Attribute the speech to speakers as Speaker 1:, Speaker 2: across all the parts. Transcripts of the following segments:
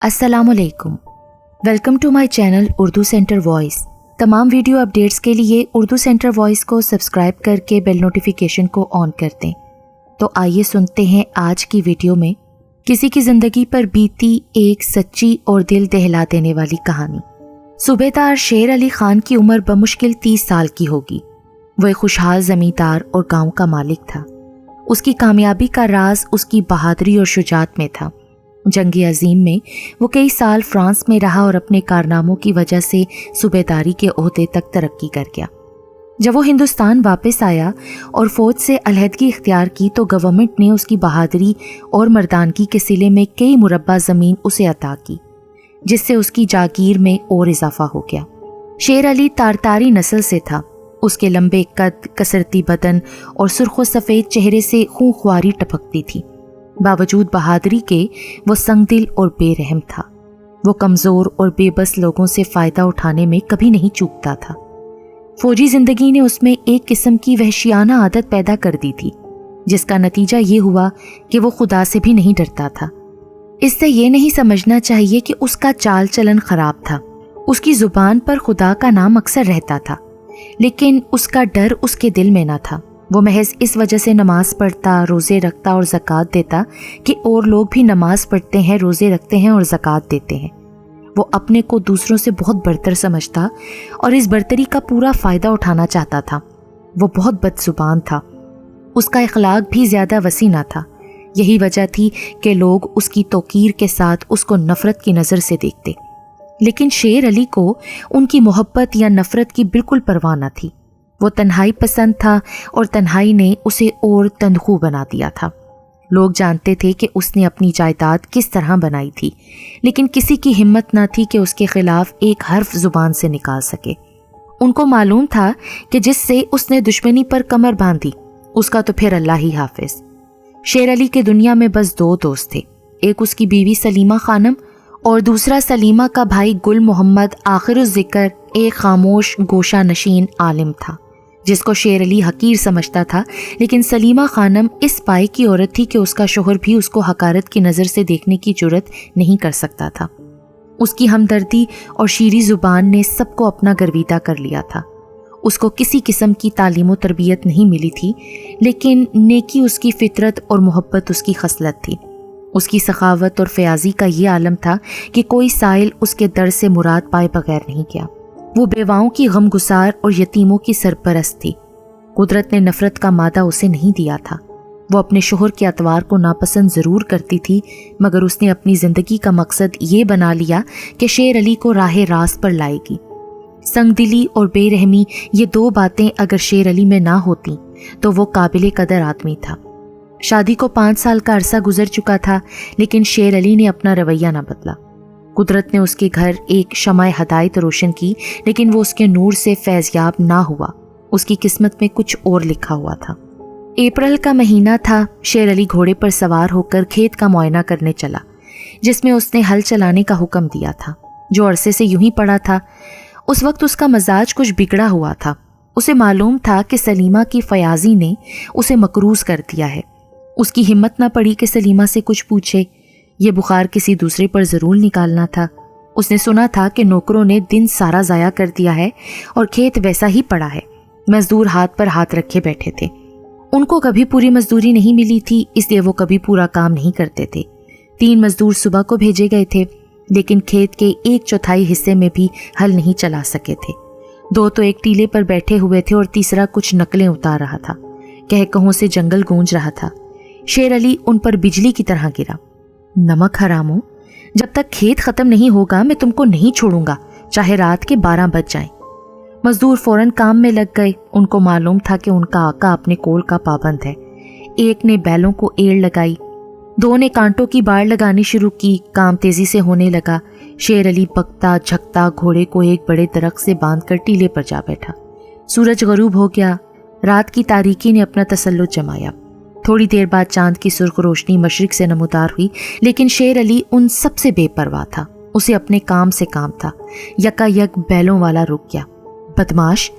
Speaker 1: अस्सलाम वालेकुम। Welcome to my channel Urdu centre voice. तमाम वीडियो अपडेट्स के लिए उर्दू सेंटर वॉइस को सब्सक्राइब करके बेल नोटिफिकेशन को ऑन कर दें। तो आइए सुनते हैं आज की वीडियो में किसी की ज़िंदगी पर बीती एक सच्ची और दिल दहला देने वाली कहानी। सूबेदार शेर अली खान की उम्र बमुश्किल 30 साल की होगी। वह खुशहाल ज़मींदार और गांव का मालिक था। उसकी कामयाबी का राज उसकी बहादुरी और शुजाअत में था। जंग अजीम में वो कई साल फ्रांस में रहा और अपने कारनामों की वजह से सूबेदारी के ओहदे तक तरक्की कर गया। जब वो हिंदुस्तान वापस आया और फ़ौज से अलहदगी इख्तियार की तो गवर्नमेंट ने उसकी बहादुरी और मर्दानगी के सिले में कई मुरब्बा ज़मीन उसे अता की, जिससे उसकी जागीर में और इजाफा हो गया। शेर अली तारतारी नस्ल से था। उसके लंबे कद, कसरती बदन और सुर्ख व सफ़ेद चेहरे से खूंख्वारी टपकती थी। बावजूद बहादुरी के वो संगदिल और बेरहम था। वो कमज़ोर और बेबस लोगों से फ़ायदा उठाने में कभी नहीं चूकता था। फौजी ज़िंदगी ने उसमें एक किस्म की वहशियाना आदत पैदा कर दी थी, जिसका नतीजा ये हुआ कि वो खुदा से भी नहीं डरता था। इससे ये नहीं समझना चाहिए कि उसका चाल चलन ख़राब था। उसकी ज़ुबान पर खुदा का नाम अक्सर रहता था, लेकिन उसका डर उसके दिल में न था। वो महज इस वजह से नमाज पढ़ता, रोज़े रखता और ज़कात देता कि और लोग भी नमाज पढ़ते हैं, रोज़े रखते हैं और ज़कात देते हैं। वो अपने को दूसरों से बहुत बरतर समझता और इस बरतरी का पूरा फ़ायदा उठाना चाहता था। वो बहुत बदजुबान था। उसका इखलाक भी ज़्यादा वसी न था। यही वजह थी कि लोग उसकी तौकीर के साथ उसको नफ़रत की नज़र से देखते। लेकिन शेर अली को उनकी मोहब्बत या नफ़रत की बिल्कुल परवाह न थी। वो तन्हाई पसंद था और तन्हाई ने उसे और तंदखू बना दिया था। लोग जानते थे कि उसने अपनी जायदाद किस तरह बनाई थी, लेकिन किसी की हिम्मत न थी कि उसके खिलाफ एक हर्फ जुबान से निकाल सके। उनको मालूम था कि जिससे उसने दुश्मनी पर कमर बांधी, उसका तो फिर अल्लाह ही हाफिज। शेर अली के दुनिया में बस दो दोस्त थे, एक उसकी बीवी सलीमा खानम और दूसरा सलीमा का भाई गुल मोहम्मद, आखिरुज़ ज़िक्र एक खामोश गोशा नशीन आलिम था, जिसको शेर अली हकीर समझता था। लेकिन सलीमा खानम इस पाए की औरत थी कि उसका शोहर भी उसको हकारत की नज़र से देखने की जुर्रत नहीं कर सकता था। उसकी हमदर्दी और शीरी ज़ुबान ने सबको अपना गर्विदा कर लिया था। उसको किसी किस्म की तालीम व तरबियत नहीं मिली थी, लेकिन नेकी उसकी फितरत और मोहब्बत उसकी खसलत थी। उसकी सखावत और फयाजी का ये आलम था कि कोई साइल उसके दर से मुराद पाए बगैर नहीं गया। वो बेवाओं की गमगुसार और यतीमों की सरपरस्त थी। कुदरत ने नफ़रत का मादा उसे नहीं दिया था। वो अपने शोहर के अतवार को नापसंद ज़रूर करती थी, मगर उसने अपनी ज़िंदगी का मकसद ये बना लिया कि शेर अली को राह रास्त पर लाएगी। संगदिली और बेरहमी, ये दो बातें अगर शेर अली में ना होती तो वो काबिल कदर आदमी था। शादी को 5 साल का अरसा गुजर चुका था, लेकिन शेर अली ने अपना रवैया न बदला। कुदरत ने उसके घर एक शमाए हदायत रोशन की, लेकिन वो उसके नूर से फैज़याब ना हुआ। उसकी किस्मत में कुछ और लिखा हुआ था। अप्रैल का महीना था। शेर अली घोड़े पर सवार होकर खेत का मुआयना करने चला, जिसमें उसने हल चलाने का हुक्म दिया था, जो अरसे से यूं ही पड़ा था। उस वक्त उसका मजाज कुछ बिगड़ा हुआ था। उसे मालूम था कि सलीमा की फयाजी ने उसे मकरूज कर दिया है। उसकी हिम्मत ना पड़ी कि सलीमा से कुछ पूछे। ये बुखार किसी दूसरे पर ज़रूर निकालना था। उसने सुना था कि नौकरों ने दिन सारा ज़ाया कर दिया है और खेत वैसा ही पड़ा है। मजदूर हाथ पर हाथ रखे बैठे थे। उनको कभी पूरी मजदूरी नहीं मिली थी, इसलिए वो कभी पूरा काम नहीं करते थे। 3 मजदूर सुबह को भेजे गए थे, लेकिन खेत के 1/4 हिस्से में भी हल नहीं चला सके थे। 2 तो एक टीले पर बैठे हुए थे और तीसरा कुछ नकलें उतार रहा था। कहकहों से जंगल गूंज रहा था। शेर अली उन पर बिजली की तरह गिरा। नमक हरामो, जब तक खेत खत्म नहीं होगा मैं तुमको नहीं छोड़ूंगा, चाहे रात के 12 बज जाएं। मजदूर फौरन काम में लग गए। उनको मालूम था कि उनका आका अपने कोल का पाबंद है। एक ने बैलों को एड़ लगाई, 2 ने कांटों की बाड़ लगानी शुरू की। काम तेजी से होने लगा। शेर अली बकता झकता घोड़े को एक बड़े दरख्त से बांधकर टीले पर जा बैठा। सूरज गरूब हो गया। रात की तारीकी ने अपना तसल्लुत जमाया। थोड़ी देर बाद चांद की सुर्ख रोशनी मशरिक से नमूदार हुई, लेकिन शेर अली उन सबसे बेपरवाह था। उसे अपने काम से काम था। यकायक बैलों वाला रुक गया। बदमाश,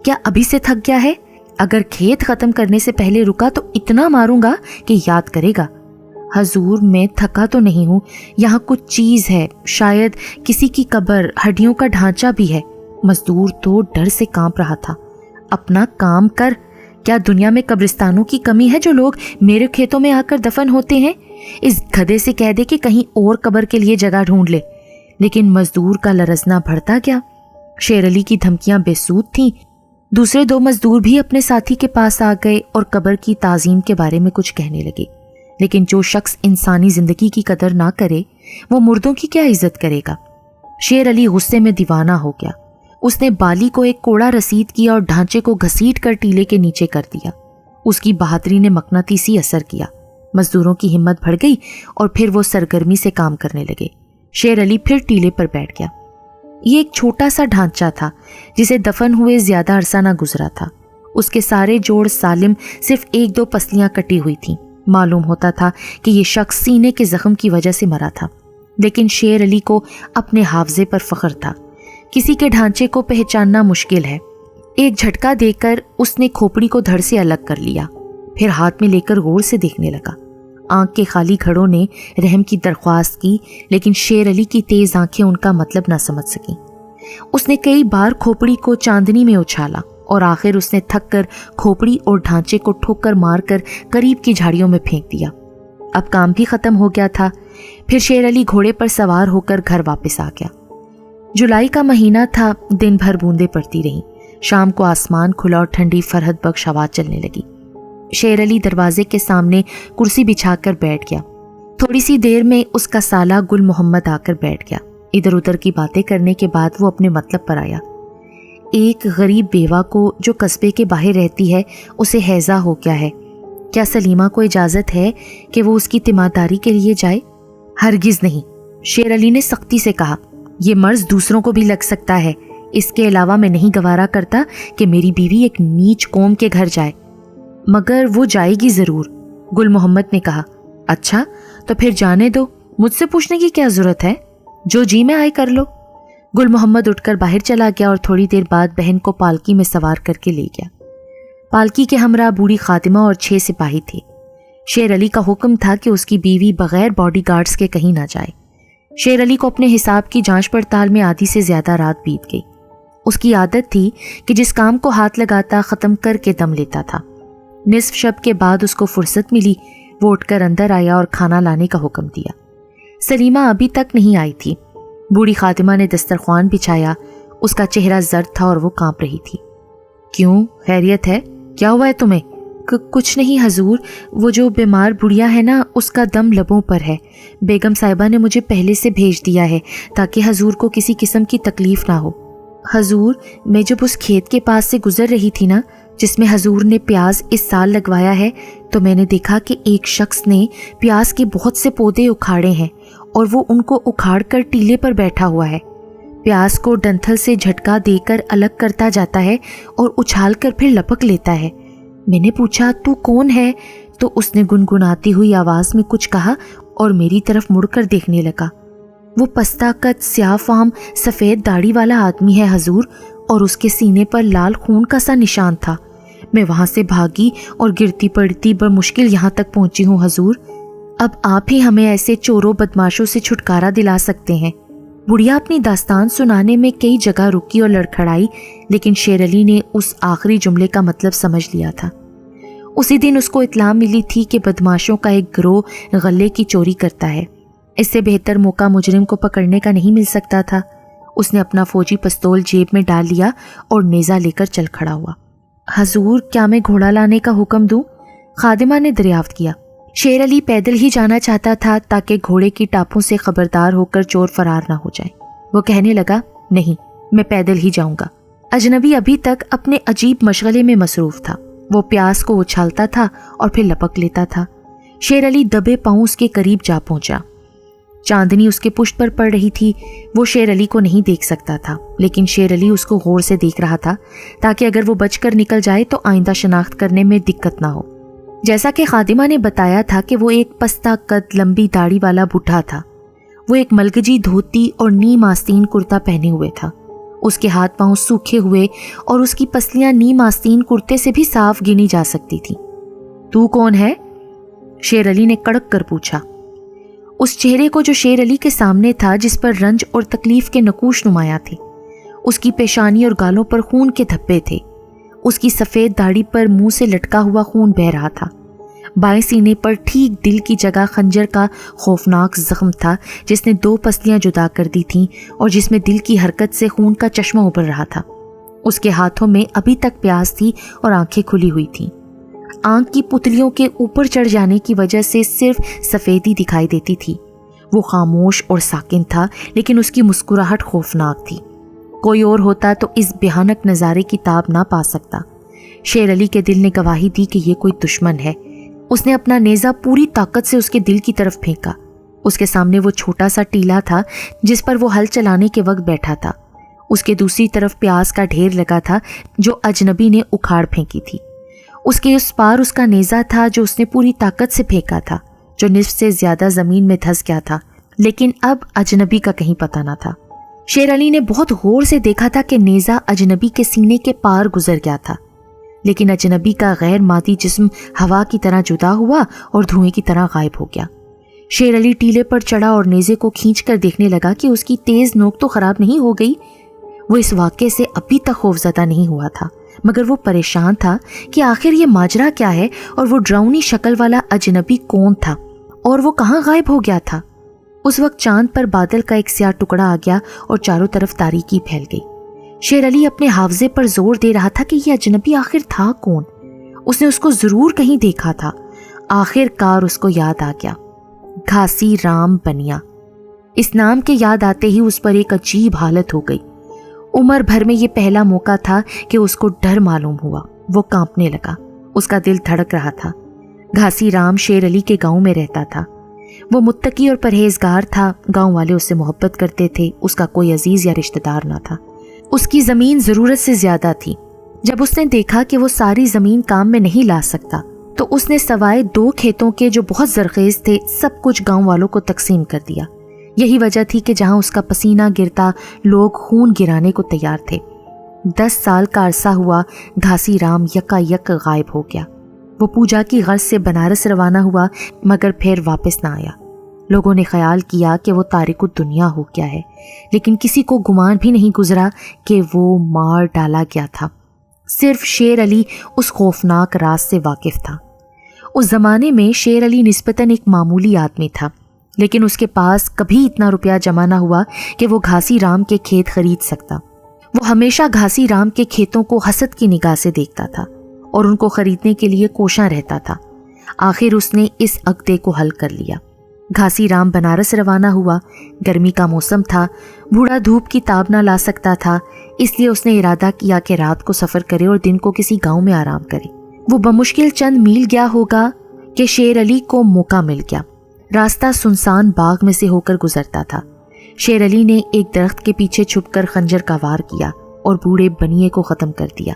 Speaker 1: क्या अभी से थक गया है? अगर खेत खत्म करने से पहले रुका तो इतना मारूंगा कि याद करेगा। حضور میں تھکا تو نہیں ہوں, یہاں کچھ چیز ہے, شاید کسی کی قبر, ہڈیوں کا ڈھانچہ بھی ہے. مزدور تو ڈر سے کانپ رہا تھا. اپنا کام کر, کیا دنیا میں قبرستانوں کی کمی ہے جو لوگ میرے کھیتوں میں آ کر دفن ہوتے ہیں؟ اس گدھے سے کہہ دے کہ کہیں اور قبر کے لیے جگہ ڈھونڈ لے. لیکن مزدور کا لرزنا بڑھتا گیا. شیر علی کی دھمکیاں بے سود تھیں. دوسرے 2 مزدور بھی اپنے ساتھی کے پاس آ گئے اور قبر کی تعظیم کے بارے میں کچھ کہنے لگے. لیکن جو شخص انسانی زندگی کی قدر نہ کرے وہ مردوں کی کیا عزت کرے گا؟ شیر علی غصے میں دیوانہ ہو گیا. اس نے بالی کو ایک کوڑا رسید کیا اور ڈھانچے کو گھسیٹ کر ٹیلے کے نیچے کر دیا. اس کی بہادری نے مقناطیسی اثر کیا. مزدوروں کی ہمت بڑھ گئی اور پھر وہ سرگرمی سے کام کرنے لگے. شیر علی پھر ٹیلے پر بیٹھ گیا. یہ ایک چھوٹا سا ڈھانچہ تھا جسے دفن ہوئے زیادہ عرصہ نہ گزرا تھا. اس کے سارے جوڑ سالم, صرف 1-2 پسلیاں کٹی ہوئی تھیں. معلوم ہوتا تھا کہ یہ شخص سینے کے زخم کی وجہ سے مرا تھا. لیکن شیر علی کو اپنے حافظے پر فخر تھا. کسی کے ڈھانچے کو پہچاننا مشکل ہے. ایک جھٹکا دے کر اس نے کھوپڑی کو دھڑ سے الگ کر لیا. پھر ہاتھ میں لے کر غور سے دیکھنے لگا. آنکھ کے خالی گھڑوں نے رحم کی درخواست کی, لیکن شیر علی کی تیز آنکھیں ان کا مطلب نہ سمجھ سکیں. اس نے کئی بار کھوپڑی کو چاندنی میں اچھالا اور آخر اس نے تھک کر کھوپڑی اور ڈھانچے کو ٹھوکر مار کر قریب کی جھاڑیوں میں پھینک دیا. اب کام بھی ختم ہو گیا تھا. پھر شیر علی گھوڑے پر سوار ہو کر گھر واپس آ گیا. جولائی کا مہینہ تھا. دن بھر بوندیں پڑتی رہیں. شام کو آسمان کھلا اور ٹھنڈی فرحت بخش ہوا چلنے لگی. شیر علی دروازے کے سامنے کرسی بچھا کر بیٹھ گیا. تھوڑی سی دیر میں اس کا سالہ گل محمد آ کر بیٹھ گیا. ادھر ادھر کی باتیں کرنے کے بعد وہ اپنے مطلب پر آیا. ایک غریب بیوہ کو جو قصبے کے باہر رہتی ہے اسے ہیضہ ہو گیا ہے. کیا سلیمہ کو اجازت ہے کہ وہ اس کی تیمارداری کے لیے جائے؟ ہرگز نہیں, شیر علی نے سختی سے کہا. یہ مرض دوسروں کو بھی لگ سکتا ہے. اس کے علاوہ میں نہیں گوارا کرتا کہ میری بیوی ایک نیچ قوم کے گھر جائے. مگر وہ جائے گی ضرور, گل محمد نے کہا. اچھا تو پھر جانے دو, مجھ سے پوچھنے کی کیا ضرورت ہے؟ جو جی میں آئے کر لو. گل محمد اٹھ کر باہر چلا گیا اور تھوڑی دیر بعد بہن کو پالکی میں سوار کر کے لے گیا. پالکی کے ہمراہ بوڑھی خادمہ اور 6 سپاہی تھے. شیر علی کا حکم تھا کہ اس کی بیوی بغیر باڈی گارڈز کے کہیں نہ جائے. شیر علی کو اپنے حساب کی جانچ پڑتال میں آدھی سے زیادہ رات بیت گئی. اس کی عادت تھی کہ جس کام کو ہاتھ لگاتا ختم کر کے دم لیتا تھا. نصف شب کے بعد اس کو فرصت ملی. وہ اٹھ کر اندر آیا اور کھانا لانے کا حکم دیا. سلیمہ ابھی تک نہیں آئی تھی. بوڑھی خاتمہ نے دسترخوان بچھایا. اس کا چہرہ زرد تھا اور وہ کانپ رہی تھی. کیوں, خیریت ہے؟ کیا ہوا ہے تمہیں؟ کچھ نہیں حضور, وہ جو بیمار بڑھیا ہے نا, اس کا دم لبوں پر ہے. بیگم صاحبہ نے مجھے پہلے سے بھیج دیا ہے تاکہ حضور کو کسی قسم کی تکلیف نہ ہو. حضور, میں جب اس کھیت کے پاس سے گزر رہی تھی نا جس میں حضور نے پیاز اس سال لگوایا ہے, تو میں نے دیکھا کہ ایک شخص نے پیاز کے بہت سے پودے اکھاڑے ہیں اور وہ ان کو اکھاڑ کر ٹیلے پر بیٹھا ہوا ہے. پیاز کو ڈنتھل سے جھٹکا دے کر الگ کرتا جاتا ہے اور اچھال کر پھر لپک لیتا ہے. میں نے پوچھا تو کون ہے, تو اس نے گنگناتی ہوئی آواز میں کچھ کہا اور میری طرف مڑ کر دیکھنے لگا. وہ پستہ قد, سیاہ فام, سفید داڑھی والا آدمی ہے حضور, اور اس کے سینے پر لال خون کا سا نشان تھا. میں وہاں سے بھاگی اور گرتی پڑتی بمشکل یہاں تک پہنچی ہوں حضور. اب آپ ہی ہمیں ایسے چوروں بدماشوں سے چھٹکارا دلا سکتے ہیں. بڑھیا اپنی داستان سنانے میں کئی جگہ رکی اور لڑکھڑائی, لیکن شیر علی نے اس آخری جملے کا مطلب سمجھ لیا تھا. اسی دن اس کو اطلاع ملی تھی کہ بدماشوں کا ایک گروہ غلے کی چوری کرتا ہے. اس سے بہتر موقع مجرم کو پکڑنے کا نہیں مل سکتا تھا. اس نے اپنا فوجی پستول جیب میں ڈال لیا اور نیزہ لے کر چل کھڑا ہوا. حضور, کیا میں گھوڑا لانے کا حکم دوں؟ خادمہ نے دریافت کیا. شیر علی پیدل ہی جانا چاہتا تھا تاکہ گھوڑے کی ٹاپوں سے خبردار ہو کر چور فرار نہ ہو جائے. وہ کہنے لگا, نہیں, میں پیدل ہی جاؤں گا. اجنبی ابھی تک اپنے عجیب مشغلے میں مصروف تھا. وہ پیاز کو اچھالتا تھا اور پھر لپک لیتا تھا. شیر علی دبے پاؤں اس کے قریب جا پہنچا. چاندنی اس کے پشت پر پڑ رہی تھی. وہ شیر علی کو نہیں دیکھ سکتا تھا, لیکن شیر علی اس کو غور سے دیکھ رہا تھا تاکہ اگر وہ بچ کر نکل جائے تو آئندہ شناخت کرنے میں دقت نہ ہو. جیسا کہ خادمہ نے بتایا تھا کہ وہ ایک پستہ قد, لمبی داڑھی والا بوڑھا تھا. وہ ایک ملگجی دھوتی اور نیم آستین کرتا پہنے ہوئے تھا. اس کے ہاتھ پاؤں سوکھے ہوئے اور اس کی پسلیاں نیم آستین کرتے سے بھی صاف گنی جا سکتی تھی. تو کون ہے؟ शेर अली ने कड़क कर पूछा। उस चेहरे को जो शेर अली के सामने था, जिस पर रंज और तकलीफ के नकूश नुमाया थे। उसकी पेशानी और गालों पर खून के धब्बे थे। उसकी सफ़ेद दाढ़ी पर मुंह से लटका हुआ खून बह रहा था। बाएं सीने पर ठीक दिल की जगह खंजर का खौफनाक जख्म था, जिसने 2 पसलियां जुदा कर दी थीं और जिसमें दिल की हरकत से खून का चश्मा उबल रहा था। उसके हाथों में अभी तक प्यास थी और आंखें खुली हुई थीं। आंख की पुतलियों के ऊपर चढ़ जाने की वजह से सिर्फ सफ़ेदी दिखाई देती थी। वो खामोश और साकिन था, लेकिन उसकी मुस्कुराहट खौफनाक थी। कोई और होता तो इस भयानक नज़ारे की ताब ना पा सकता। शेर अली के दिल ने गवाही दी कि ये कोई दुश्मन है। उसने अपना नेज़ा पूरी ताकत से उसके दिल की तरफ फेंका। उसके सामने वो छोटा सा टीला था जिस पर वो हल चलाने के वक्त बैठा था। उसके दूसरी तरफ प्याज का ढेर लगा था जो अजनबी ने उखाड़ फेंकी थी। उसके उस पार उसका नेज़ा था जो उसने पूरी ताकत से फेंका था, जो निस्फ से ज्यादा जमीन में धंस गया था, लेकिन अब अजनबी का कहीं पता न था। शेर अली ने बहुत गौर से देखा था कि नेज़ा अजनबी के सीने के पार गुजर गया था, लेकिन अजनबी का गैर मादी जिस्म हवा की तरह जुदा हुआ और धुएं की तरह गायब हो गया। शेर अली टीले पर चढ़ा और नेज़े को खींचकर देखने लगा कि उसकी तेज नोक तो खराब नहीं हो गई। वो इस वाक़े से अभी तक खौफज़दा नहीं हुआ था, मगर वो परेशान था कि आखिर ये माजरा क्या है और वो डरावनी शक्ल वाला अजनबी कौन था और वो कहाँ गायब हो गया था। उस वक्त चांद पर बादल का एक स्याह टुकड़ा आ गया और चारों तरफ तारीकी फैल गई। शेर अली अपने हावजे पर जोर दे रहा था कि यह अजनबी आखिर था कौन। उसने उसको जरूर कहीं देखा था। आखिरकार उसको याद आ गया, घासी राम बनिया। इस नाम के याद आते ही उस पर एक अजीब हालत हो गई। उम्र भर में ये पहला मौका था कि उसको डर मालूम हुआ। वो कांपने लगा, उसका दिल धड़क रहा था। घासी राम शेर अली के गांव में रहता था। वो मुत्तकी और परहेजगार था। गांव वाले उससे मोहब्बत करते थे। उसका कोई अजीज या रिश्तेदार ना था। उसकी ज़मीन ज़रूरत से ज़्यादा थी। जब उसने देखा कि वो सारी ज़मीन काम में नहीं ला सकता, तो उसने सवाए 2 खेतों के जो बहुत ज़रखेज़ थे, सब कुछ गांव वालों को तकसीम कर दिया। यही वजह थी कि जहां उसका पसीना गिरता, लोग खून गिराने को तैयार थे। 10 साल का अरसा हुआ, घासी राम यकायक गायब हो गया। वो पूजा की गर्ज से बनारस रवाना हुआ, मगर फिर वापस ना आया। लोगों ने ख्याल किया कि वो तारिकुद दुनिया हो गया है, लेकिन किसी को गुमान भी नहीं गुजरा कि वो मार डाला गया था। सिर्फ शेर अली उस खौफनाक राज से वाकिफ था। उस जमाने में शेर अली निस्बतन एक मामूली आदमी था, लेकिन उसके पास कभी इतना रुपया जमा ना हुआ कि वो घासी राम के खेत खरीद सकता। वो हमेशा घासी राम के खेतों को हसद की निगाह से देखता था और उनको खरीदने के लिए कोशां रहता था। आखिर उसने इस अक़दे को हल कर लिया। घासी राम बनारस रवाना हुआ। गर्मी का मौसम था, बूढ़ा धूप की ताब ना ला सकता था, इसलिए उसने इरादा किया कि रात को सफ़र करे और दिन को किसी गांव में आराम करे। वो बमुश्किल चंद मील गया होगा कि शेर अली को मौका मिल गया। रास्ता सुनसान बाग में से होकर गुजरता था। शेर अली ने एक दरख्त के पीछे छुपकर खंजर का वार किया और बूढ़े बनिए को ख़त्म कर दिया।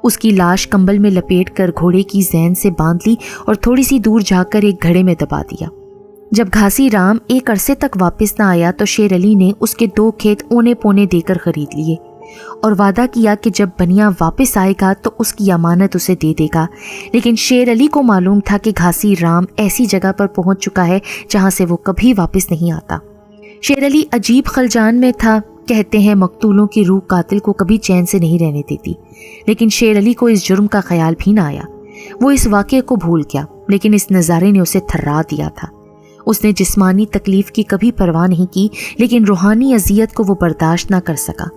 Speaker 1: उसकी लाश कंबल में लपेट कर घोड़े की ज़ैन से बांध ली और थोड़ी सी दूर जाकर एक घड़े में दबा दिया। जब घासी राम एक अरसे तक वापस न आया तो शेर अली ने उसके 2 खेत ओने पोने देकर खरीद लिए और वादा किया कि जब बनिया वापस आएगा तो उसकी अमानत उसे दे देगा। लेकिन शेर अली को मालूम था कि घासी राम ऐसी जगह पर पहुंच चुका है जहां से वो कभी वापस नहीं आता। शेर अली अजीब खलजान में था। कहते हैं मकतूलों की रूह कातिल को कभी चैन से नहीं रहने देती, लेकिन शेर अली को इस जुर्म का ख्याल भी ना आया। वो इस वाक़े को भूल गया, लेकिन इस नज़ारे ने उसे थर्रा दिया था। उसने जिस्मानी तकलीफ की कभी परवाह नहीं की, लेकिन रूहानी अजियत को वो बर्दाश्त ना कर सका।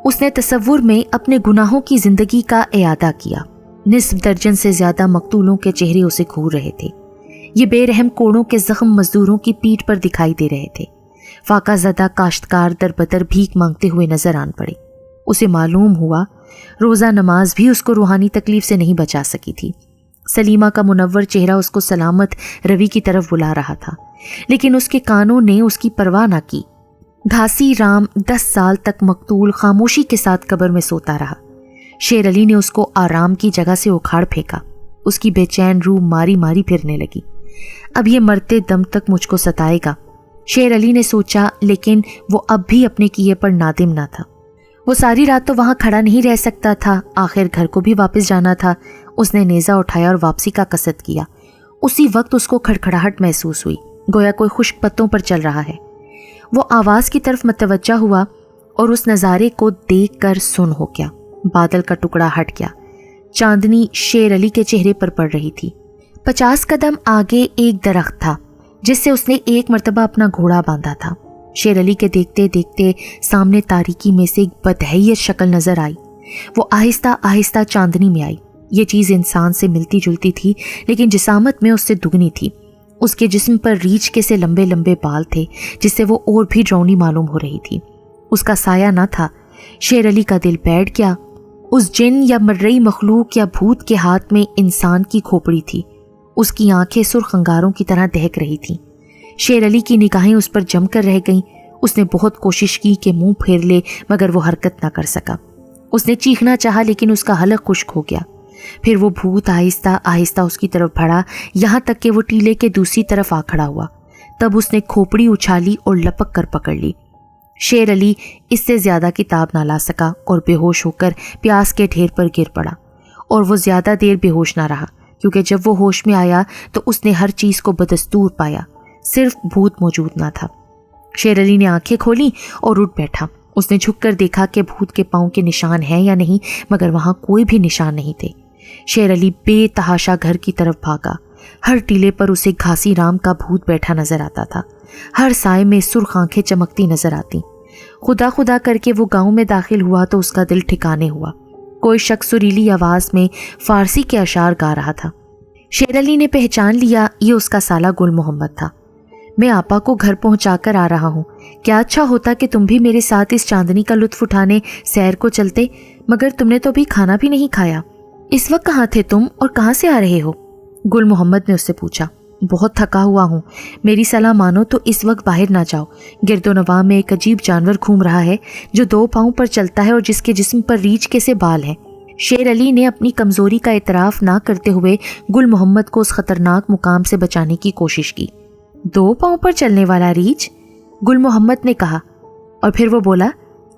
Speaker 1: उसने तसव्वुर में अपने गुनाहों की जिंदगी का इयादा किया। निस्फ दर्जन से ज्यादा मकतूलों के चेहरे उसे घूर रहे थे। ये बेरहम कोड़ों के जख्म मजदूरों की पीठ पर दिखाई दे रहे थे। फाका ज़दा काश्तकार दर बदर भीख मांगते हुए नजर आन पड़े। उसे मालूम हुआ रोज़ा नमाज भी उसको रूहानी तकलीफ से नहीं बचा सकी थी। सलीमा का मुनव्वर चेहरा उसको सलामत रवि की तरफ बुला रहा था, लेकिन उसके कानों ने उसकी परवाह ना की। घासी राम 10 साल तक मकतूल खामोशी के साथ कब्र में सोता रहा। शेर अली ने उसको आराम की जगह से उखाड़ फेंका। उसकी बेचैन रूह मारी मारी फिरने लगी। अब ये मरते दम तक मुझको सताएगा, शेर अली ने सोचा, लेकिन वो अब भी अपने किए पर नादिम ना था। वो सारी रात तो वहां खड़ा नहीं रह सकता था। आखिर घर को भी वापस जाना था। उसने नेज़ा उठाया और वापसी का कसद किया। उसी वक्त उसको खड़खड़ाहट महसूस हुई, गोया कोई खुश्क पत्तों पर चल रहा है। वो आवाज़ की तरफ मतवज्जा हुआ और उस नज़ारे को देख कर सुन हो गया। बादल का टुकड़ा हट गया, चांदनी शेर अली के चेहरे पर पड़ रही थी। 50 कदम आगे एक दरख्त था जिससे उसने एक मर्तबा अपना घोड़ा बांधा था। शेर अली के देखते देखते सामने तारीकी में से एक बदहैयत शक्ल नजर आई। वो आहिस्ता आहिस्ता चांदनी में आई। ये चीज़ इंसान से मिलती जुलती थी, लेकिन जिसामत में उससे दुगनी थी। उसके जिस्म पर रीछ के से लंबे लंबे बाल थे, जिससे वो और भी डरावनी मालूम हो रही थी। उसका साया न था। शेर अली का दिल बैठ गया। उस जिन या मर्रई मखलूक या भूत के हाथ में इंसान की खोपड़ी थी। उसकी आंखें सुर्ख अंगारों की तरह दहक रही थीं। शेर अली की निगाहें उस पर जमकर रह गईं। उसने बहुत कोशिश की कि मुंह फेर ले, मगर वो हरकत ना कर सका। उसने चीखना चाहा, लेकिन उसका हलक खुश्क हो गया। फिर वो भूत आहिस्ता आहिस्ता उसकी तरफ बढ़ा, यहाँ तक कि वो टीले के दूसरी तरफ आ खड़ा हुआ। तब उसने खोपड़ी उछाली और लपक कर पकड़ ली। शेर अली इससे ज्यादा किताब ना ला सका और बेहोश होकर प्यास के ढेर पर गिर पड़ा। और वो ज्यादा देर बेहोश ना रहा, क्योंकि जब वो होश में आया तो उसने हर चीज को बदस्तूर पाया, सिर्फ भूत मौजूद ना था। शेर अली ने आंखें खोली और उठ बैठा। उसने झुककर देखा कि भूत के पांव के निशान हैं या नहीं, मगर वहां कोई भी निशान नहीं थे। शेर अली बेतहाशा घर की तरफ भागा। हर टीले पर उसे घासी राम का भूत बैठा नजर आता था। हर साए में सुर्ख आंखें चमकती नजर आती। खुदा खुदा करके वो गांव में दाखिल हुआ तो उसका दिल ठिकाने हुआ। कोई शख्स सुरीली आवाज में फारसी के अशार गा रहा था। शेर अली ने पहचान लिया, ये उसका साला गुल मोहम्मद था। मैं आपा को घर पहुंचाकर आ रहा हूँ। क्या अच्छा होता कि तुम भी मेरे साथ इस चांदनी का लुत्फ उठाने सैर को चलते, मगर तुमने तो अभी खाना भी नहीं खाया। इस वक्त कहाँ थे तुम और कहाँ से आ रहे हो? गुल मोहम्मद ने उससे पूछा। बहुत थका हुआ हूँ, मेरी सलाह मानो तो इस वक्त बाहर ना जाओ। गिरदोनवा में एक अजीब जानवर घूम रहा है जो 2 पांव पर चलता है और जिसके जिस्म पर रीछ के से बाल हैं। शेर अली ने अपनी कमजोरी का इतराफ ना करते हुए गुल मोहम्मद को उस खतरनाक मुकाम से बचाने की कोशिश की। 2 पांव पर चलने वाला रीछ? गुल मोहम्मद ने कहा। और फिर वो बोला,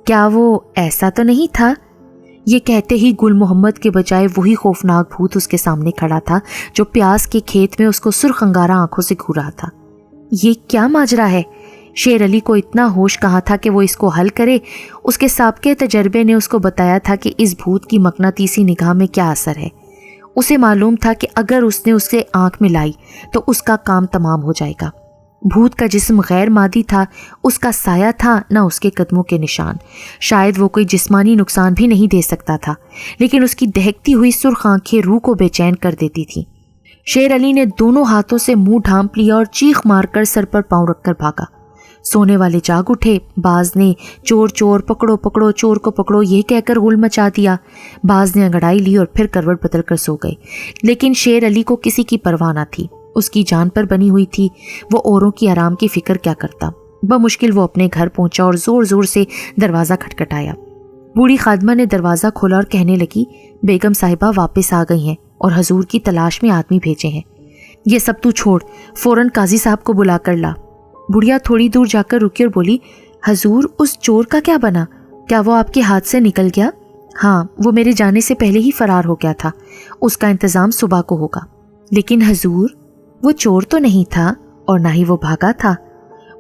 Speaker 1: क्या वो ऐसा तो नहीं था? ये कहते ही गुल मोहम्मद के बजाय वही खौफनाक भूत उसके सामने खड़ा था जो प्यास के खेत में उसको सुर्ख अंगारा आंखों से घूर रहा था। ये क्या माजरा है? शेर अली को इतना होश कहाँ था कि वो इसको हल करे। उसके साबके तजर्बे ने उसको बताया था कि इस भूत की मकनातीसी निगाह में क्या असर है। उसे मालूम था कि अगर उसने उसे आंख मिलाई तो उसका काम तमाम हो जाएगा। भूत का जिस्म गैर मादी था, उसका साया था, न उसके कदमों के निशान। शायद वो कोई जिस्मानी नुकसान भी नहीं दे सकता था, लेकिन उसकी दहकती हुई सुर्ख आंखें रूह को बेचैन कर देती थी। शेर अली ने दोनों हाथों से मुंह ढांप लिया और चीख मारकर सर पर पांव रखकर भागा। सोने वाले जाग उठे। बाज ने चोर चोर पकड़ो पकड़ो, चोर को पकड़ो, ये कहकर गुल मचा दिया। बाज ने अंगड़ाई ली और फिर करवट बदल कर सो गए। लेकिन शेर अली को किसी की परवाह न थी। उसकी जान पर बनी हुई थी। वो औरों की आराम की फिक्र क्या करता। बमुश्किल वो अपने घर पहुंचा और जोर जोर से दरवाज़ा खटखटाया। बूढ़ी खादमा ने दरवाज़ा खोला और कहने लगी, बेगम साहिबा वापस आ गई हैं और हजूर की तलाश में आदमी भेजे हैं। ये सब तू छोड़, फौरन काजी साहब को बुला कर ला। बुढ़िया थोड़ी दूर जाकर रुकी और बोली, हजूर उस चोर का क्या बना? क्या वो आपके हाथ से निकल गया? हाँ, वो मेरे जाने से पहले ही फरार हो गया था। उसका इंतज़ाम सुबह को होगा। लेकिन हजूर, वो चोर तो नहीं था और ना ही वो भागा था।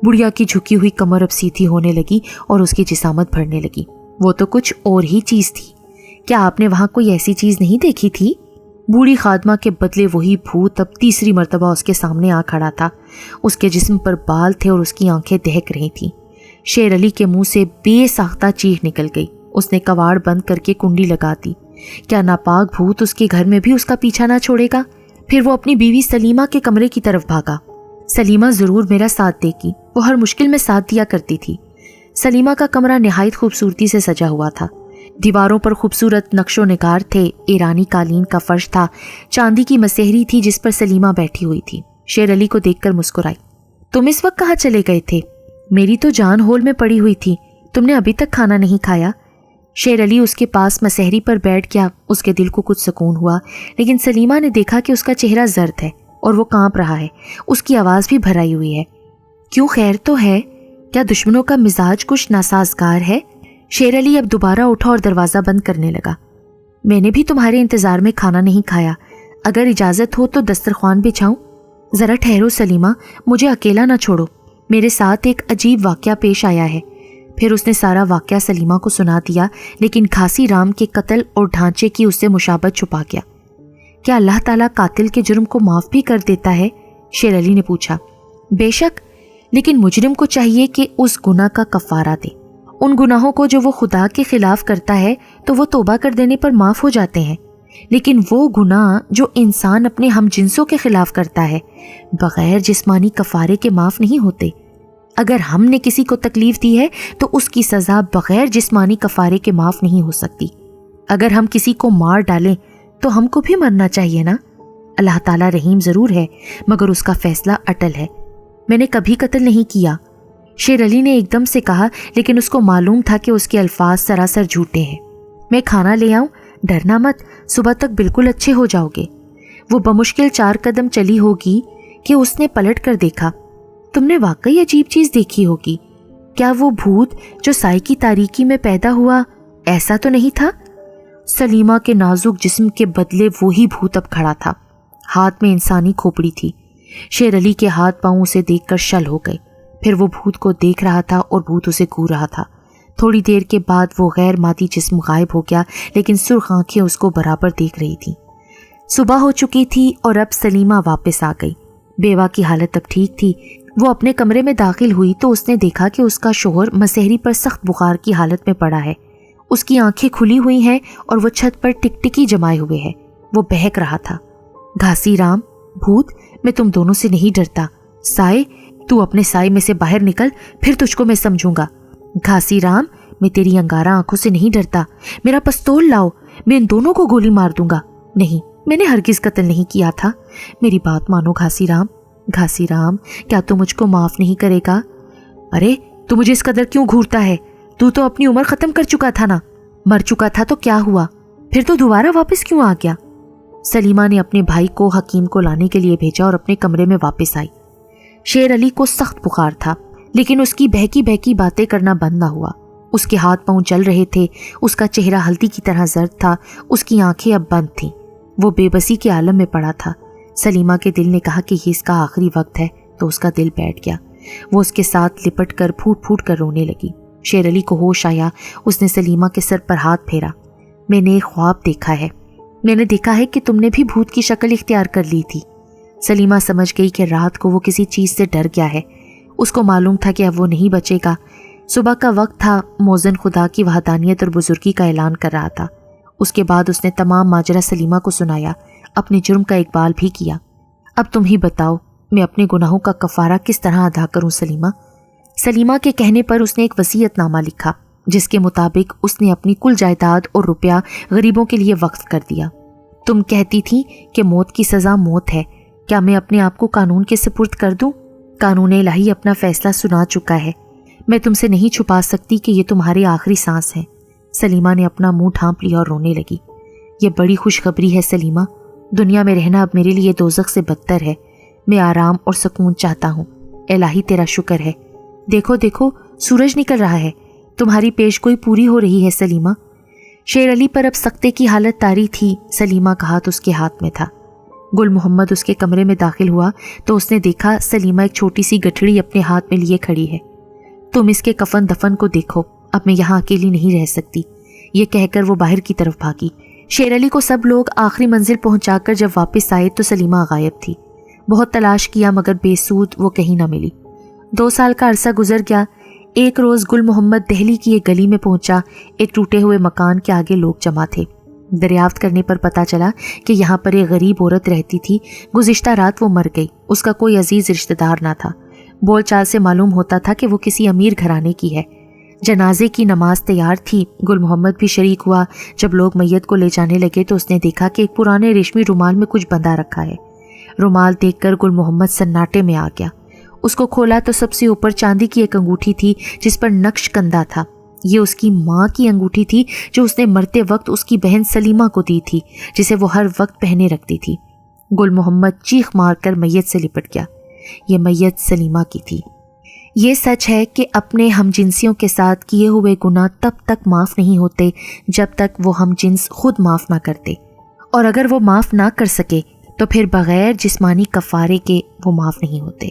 Speaker 1: बुढ़िया की झुकी हुई कमर अब सीधी होने लगी और उसकी जिसामत बढ़ने लगी। वो तो कुछ और ही चीज थी। क्या आपने वहां कोई ऐसी चीज नहीं देखी थी? बूढ़ी खादमा के बदले वही भूत अब तीसरी मर्तबा उसके सामने आ खड़ा था। उसके जिस्म पर बाल थे और उसकी आंखें दहक रही थीं। शेर अली के मुंह से बेसाख्ता चीख निकल गई। उसने कवाड़ बंद करके कुंडी लगा दी। क्या नापाक भूत उसके घर में भी उसका पीछा ना छोड़ेगा? फिर वो अपनी बीवी सलीमा के कमरे की तरफ भागा। सलीमा जरूर मेरा साथ देगी, वो हर मुश्किल में साथ दिया करती थी। सलीमा का कमरा निहायत खूबसूरती से सजा हुआ था। दीवारों पर खूबसूरत नक्शो निगार थे। ईरानी कालीन का फर्श था। चांदी की मसेहरी थी जिस पर सलीमा बैठी हुई थी। शेर अली को देखकर मुस्कुराई। तुम इस वक्त कहाँ चले गए थे? मेरी तो जान होल में पड़ी हुई थी। तुमने अभी तक खाना नहीं खाया? शेर अली उसके पास मसेहरी पर बैठ गया। उसके दिल को कुछ सुकून हुआ, लेकिन सलीमा ने देखा कि उसका चेहरा जर्द है और वो कांप रहा है। उसकी आवाज़ भी भराई हुई है। क्यों, खैर तो है? क्या दुश्मनों का मिजाज कुछ नासाजगार है? शेर अली अब दोबारा उठा और दरवाज़ा बंद करने लगा। मैंने भी तुम्हारे इंतज़ार में खाना नहीं खाया। अगर इजाज़त हो तो दस्तरख्वान बिछाऊं? ذرا ٹھہرو سلیمہ، مجھے اکیلا نہ چھوڑو، میرے ساتھ ایک عجیب واقعہ پیش آیا ہے۔ پھر اس نے سارا واقعہ سلیمہ کو سنا دیا، لیکن گھاسی رام کے قتل اور ڈھانچے کی اس سے مشابہت چھپا گیا۔ کیا اللہ تعالیٰ قاتل کے جرم کو معاف بھی کر دیتا ہے؟ شیر علی نے پوچھا۔ بے شک، لیکن مجرم کو چاہیے کہ اس گناہ کا کفارہ دے۔ ان گناہوں کو جو وہ خدا کے خلاف کرتا ہے تو وہ توبہ کر دینے پر معاف ہو جاتے ہیں، لیکن وہ گناہ جو انسان اپنے ہم جنسوں کے خلاف کرتا ہے بغیر جسمانی کفارے کے معاف نہیں ہوتے۔ اگر ہم نے کسی کو تکلیف دی ہے تو اس کی سزا بغیر جسمانی کفارے کے معاف نہیں ہو سکتی۔ اگر ہم کسی کو مار ڈالیں تو ہم کو بھی مرنا چاہیے نا۔ اللہ تعالیٰ رحیم ضرور ہے، مگر اس کا فیصلہ اٹل ہے۔ میں نے کبھی قتل نہیں کیا، شیر علی نے ایک دم سے کہا، لیکن اس کو معلوم تھا کہ اس کے الفاظ سراسر جھوٹے ہیں۔ میں کھانا لے آؤں؟ ڈرنا مت، صبح تک بالکل اچھے ہو جاؤ گے۔ وہ بمشکل 4 قدم چلی ہوگی کہ اس نے پلٹ کر دیکھا۔ تم نے واقعی عجیب چیز دیکھی ہوگی۔ کیا وہ بھوت جو سائے کی تاریکی میں پیدا ہوا ایسا تو نہیں تھا؟ سلیمہ کے نازک جسم کے بدلے وہی بھوت اب کھڑا تھا، ہاتھ میں انسانی کھوپڑی تھی۔ شیر علی کے ہاتھ پاؤں اسے دیکھ کر شل ہو گئے۔ پھر وہ بھوت کو دیکھ رہا تھا اور بھوت اسے گھور رہا تھا۔ تھوڑی دیر کے بعد وہ غیر مادی جسم غائب ہو گیا، لیکن سرخ آنکھیں اس کو برابر دیکھ رہی تھیں۔ صبح ہو چکی تھی اور اب سلیمہ واپس آ گئی۔ بیوہ کی حالت اب ٹھیک تھی۔ وہ اپنے کمرے میں داخل ہوئی تو اس نے دیکھا کہ اس کا شوہر مسحری پر سخت بخار کی حالت میں پڑا ہے۔ اس کی آنکھیں کھلی ہوئی ہیں اور وہ چھت پر ٹکٹکی جمائے ہوئے ہے۔ وہ بہک رہا تھا۔ گھاسی رام، بھوت، میں تم دونوں سے نہیں ڈرتا۔ سائے، تو اپنے سائے میں سے باہر نکل، پھر تجھ کو میں سمجھوں گا۔ گھاسی رام، میں تیری انگارہ آنکھوں سے نہیں ڈرتا۔ میرا پستول لاؤ، میں ان دونوں کو گولی مار دوں گا۔ نہیں، میں نے ہرگز قتل نہیں کیا تھا۔ میری بات مانو گھاسی رام۔ گھاسی رام، کیا تو مجھ کو معاف نہیں کرے گا؟ ارے تو مجھے اس قدر کیوں گھورتا ہے؟ تو اپنی عمر ختم کر چکا تھا نا۔ مر چکا تھا تو کیا ہوا؟ پھر تو دوبارہ واپس کیوں آ گیا؟ سلیمہ نے اپنے بھائی کو حکیم کو لانے کے لیے بھیجا اور اپنے کمرے میں واپس آئی۔ شیر علی کو سخت بخار تھا، لیکن اس کی بہکی بہکی باتیں کرنا بند نہ ہوا۔ اس کے ہاتھ پاؤں چل رہے تھے، اس کا چہرہ ہلدی کی طرح زرد تھا، اس کی آنکھیں اب بند تھیں۔ وہ بے بسی کے عالم میں پڑا تھا۔ سلیمہ کے دل نے کہا کہ یہ اس کا آخری وقت ہے، تو اس کا دل بیٹھ گیا۔ وہ اس کے ساتھ لپٹ کر پھوٹ پھوٹ کر رونے لگی۔ شیر علی کو ہوش آیا۔ اس نے سلیمہ کے سر پر ہاتھ پھیرا۔ میں نے ایک خواب دیکھا ہے۔ میں نے دیکھا ہے کہ تم نے بھی بھوت کی شکل اختیار کر لی تھی۔ سلیمہ سمجھ گئی کہ رات کو وہ کسی چیز سے ڈر گیا ہے۔ اس کو معلوم تھا کہ اب وہ نہیں بچے گا۔ صبح کا وقت تھا، مؤذن خدا کی وحدانیت اور بزرگی کا اعلان کر رہا تھا۔ اس کے بعد اس نے تمام ماجرا سلیمہ کو سنایا، اپنے جرم کا اقبال بھی کیا۔ اب تم ہی بتاؤ، میں اپنے گناہوں کا کفارہ کس طرح ادا کروں سلیمہ؟ سلیمہ کے کہنے پر اس نے ایک وصیت نامہ لکھا، جس کے مطابق اس نے اپنی کل جائیداد اور روپیہ غریبوں کے لیے وقف کر دیا۔ تم کہتی تھی کہ موت کی سزا موت ہے، کیا میں اپنے آپ کو قانون کے سپرد کر دوں؟ قانون الہی اپنا فیصلہ سنا چکا ہے۔ میں تم سے نہیں چھپا سکتی کہ یہ تمہاری آخری سانس ہے۔ سلیمہ نے اپنا منہ ڈھانپ لیا اور رونے لگی۔ یہ بڑی خوشخبری ہے سلیمہ، دنیا میں رہنا اب میرے لیے دوزخ سے بدتر ہے۔ میں آرام اور سکون چاہتا ہوں۔ الہی تیرا شکر ہے۔ دیکھو دیکھو، سورج نکل رہا ہے، تمہاری پیش گوئی پوری ہو رہی ہے سلیمہ۔ شیر علی پر اب سکتے کی حالت طاری تھی۔ سلیمہ کا ہاتھ اس کے ہاتھ میں تھا۔ گل محمد اس کے کمرے میں داخل ہوا تو اس نے دیکھا سلیمہ ایک چھوٹی سی گٹھڑی اپنے ہاتھ میں لیے کھڑی ہے۔ تم اس کے کفن دفن کو دیکھو، اب میں یہاں اکیلی نہیں رہ سکتی، یہ کہہ کر وہ باہر کی طرف بھاگی۔ شیر علی کو سب لوگ آخری منزل پہنچا کر جب واپس آئے تو سلیمہ غائب تھی۔ بہت تلاش کیا مگر بے سود وہ کہیں نہ ملی۔ 2 سال کا عرصہ گزر گیا۔ ایک روز گل محمد دہلی کی ایک گلی میں پہنچا۔ ایک ٹوٹے ہوئے مکان کے آگے لوگ جمع تھے۔ دریافت کرنے پر پتہ چلا کہ یہاں پر ایک غریب عورت رہتی تھی۔ گزشتہ رات وہ مر گئی۔ اس کا کوئی عزیز رشتہ دار نہ تھا۔ بول چال سے معلوم ہوتا تھا کہ وہ کسی امیر گھرانے کی ہے۔ جنازے کی نماز تیار تھی۔ گل محمد بھی شریک ہوا۔ جب لوگ میت کو لے جانے لگے تو اس نے دیکھا کہ ایک پرانے ریشمی رومال میں کچھ بندھا رکھا ہے۔ رومال دیکھ کر گل محمد سناٹے میں آ گیا۔ اس کو کھولا تو سب سے اوپر چاندی کی ایک انگوٹھی تھی جس پر نقش کندہ تھا۔ یہ اس کی ماں کی انگوٹھی تھی جو اس نے مرتے وقت اس کی بہن سلیمہ کو دی تھی، جسے وہ ہر وقت پہنے رکھتی تھی۔ گل محمد چیخ مار کر میت سے لپٹ گیا۔ یہ میت سلیمہ کی تھی۔ یہ سچ ہے کہ اپنے ہم جنسیوں کے ساتھ کیے ہوئے گناہ تب تک معاف نہیں ہوتے جب تک وہ ہم جنس خود معاف نہ کرتے، اور اگر وہ معاف نہ کر سکے تو پھر بغیر جسمانی کفارے کے وہ معاف نہیں ہوتے۔